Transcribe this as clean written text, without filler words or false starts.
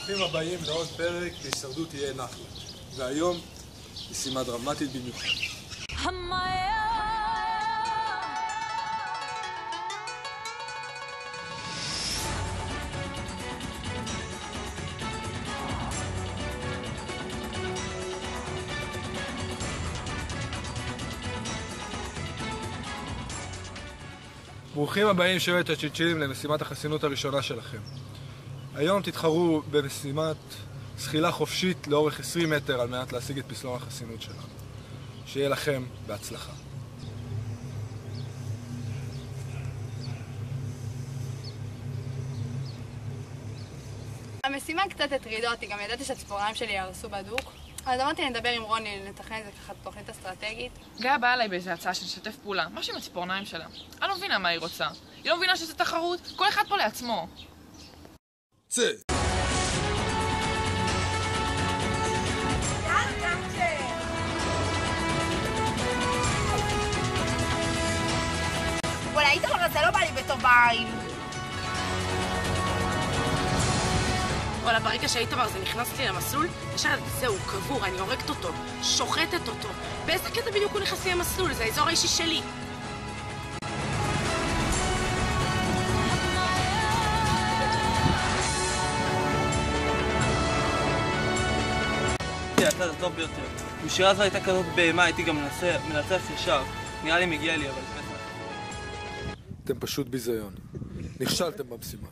ברוכים הבאים לעוד פרק בהישרדות תהיה נחלת. והיום משימה דרמטית במיוחד. ברוכים הבאים שבט הצ'יצ'ילים למשימת החסינות הראשונה שלכם. היום תתחרו במשימת זחילה חופשית לאורך 20 מטר על מנת להשיג את פסלון החסינות שלנו. שיהיה לכם בהצלחה. המשימה קצת הטרידה אותי, גם ידעתי שהציפורניים שלי יהרסו בדוק. אז אמרתי לדבר עם רוני, לתכנן את זה ככה תוכנית אסטרטגית. גאה באה אליי באיזו הצעה שנשתף פעולה, משהו עם הציפורניים שלה. אני לא מבינה מה היא רוצה. היא לא מבינה שזה תחרות, כל אחד פה לעצמו. צא! וואלה, איתמר, זה לא בא לי בטוב בעין. וואלה, ברגע שאיתמר זה נכנס לי למסלול, ישר זהו, קבור, אני הורגת אותו, שוחטת אותו. באיזה קטע בדיוק הוא נכנס לי למסלול? זה האזור האישי שלי. זה הצד הטוב ביותר. אם שירה זו הייתה כזאת בהמה, הייתי גם מנצח ישר. נראה לי מגיע לי, אבל... אתם פשוט ביזיון. נכשלתם במשימה.